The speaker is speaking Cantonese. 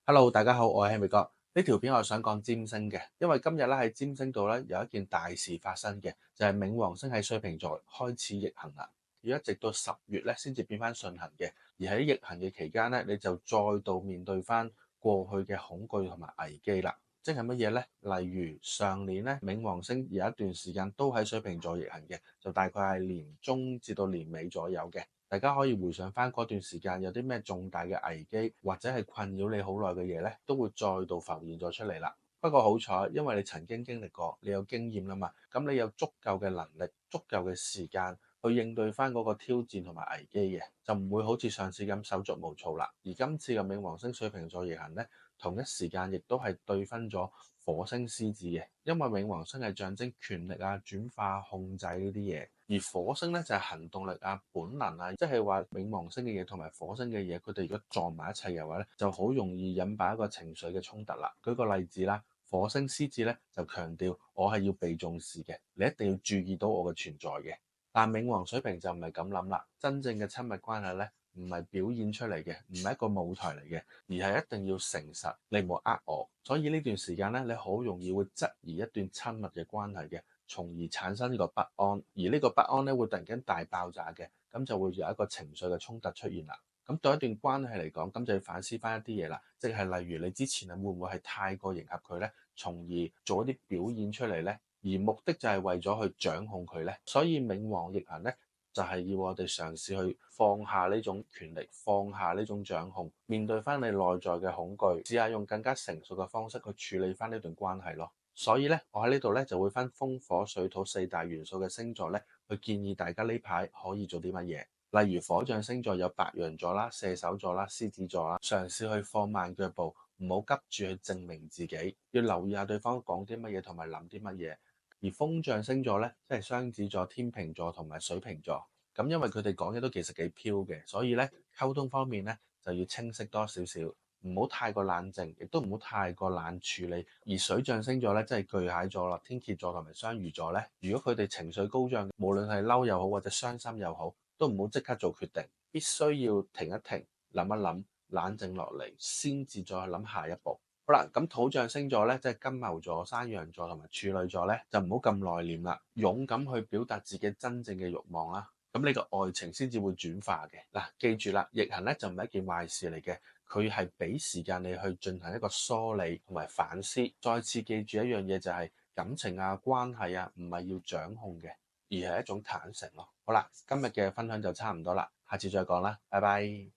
Hello，大家好，我係 Henry 哥。呢條片我想講占星嘅，因為今日咧喺占星度咧有一件大事發生嘅，就係冥王星喺水瓶座開始逆行啦，要一直到10月咧先至變翻順行嘅。而喺逆行嘅期間咧，你就再度面對翻過去嘅恐懼同埋危機啦。即係乜嘢呢？例如上年咧，冥王星有一段時間都喺水瓶座逆行嘅，就大概係年中至到年尾左右嘅。大家可以回想翻嗰段時間有啲咩重大嘅危機或者係困擾你好耐嘅嘢咧，都會再度浮現咗出嚟啦。不過好彩，因為你曾經經歷過，你有經驗啦嘛，咁你有足夠嘅能力、足夠嘅時間去應對翻嗰個挑戰同埋危機嘅，就唔會好似上次咁手足無措啦。而今次嘅冥王星水瓶座逆行咧，同一時間亦都係對分咗火星獅子嘅，因為冥王星係象徵權力啊、轉化、控制呢啲嘢，而火星咧就係行動力啊、本能啊，即係話冥王星嘅嘢同埋火星嘅嘢，佢哋如果撞埋一齊嘅話咧，就好容易引爆一個情緒嘅衝突啦。舉個例子啦，火星獅子咧就強調我係要被重視嘅，你一定要注意到我嘅存在嘅。但冥王水瓶就唔係咁諗啦，真正嘅親密關係咧唔係表現出嚟嘅，唔係一個舞台嚟嘅，而係一定要誠實，你唔好呃我。所以呢段時間咧，你好容易會質疑一段親密嘅關係嘅，從而產生呢個不安。而呢個不安咧會突然間大爆炸嘅，咁就會有一個情緒嘅衝突出現啦。咁對一段關係嚟講，咁就要反思翻一啲嘢啦，即係例如你之前會唔會係太過迎合佢咧，從而做一啲表現出嚟咧？而目的就係為咗去掌控佢咧，所以冥王逆行咧就係要我哋嘗試去放下呢種權力，放下呢種掌控，面對翻你內在嘅恐懼，試下用更加成熟嘅方式去處理翻呢段關係咯。所以咧，我喺呢度咧就會分風火水土四大元素嘅星座咧，去建議大家呢排可以做啲乜嘢。例如火象星座有白羊座啦、射手座啦、獅子座啦，嘗試去放慢腳步，唔好急住去證明自己，要留意下對方講啲乜嘢同埋諗啲乜嘢。而風象星座咧，即係雙子座、天秤座同埋水瓶座，咁因為佢哋講嘢都其實幾飄嘅，所以咧溝通方面咧就要清晰多少少，唔好太過冷靜，亦都唔好太過冷處理。而水象星座咧，即係巨蟹座啦、天蠍座同埋雙魚座咧，如果佢哋情緒高漲，無論係嬲又好或者傷心又好，都唔好即刻做決定，必須要停一停，諗一諗，冷靜落嚟，先至再去諗下一步。好啦，咁土象星座咧，即係金牛座、山羊座同埋處女座咧，就唔好咁內斂啦，勇敢去表達自己真正嘅慾望啦。咁呢個愛情先至會轉化嘅。嗱，記住啦，逆行咧就唔係一件壞事嚟嘅，佢係俾時間你去進行一個梳理同埋反思。再次記住一樣嘢就係感情啊、關係啊，唔係要掌控嘅，而係一種坦誠咯。好啦，今日嘅分享就差唔多啦，下次再講啦，拜拜。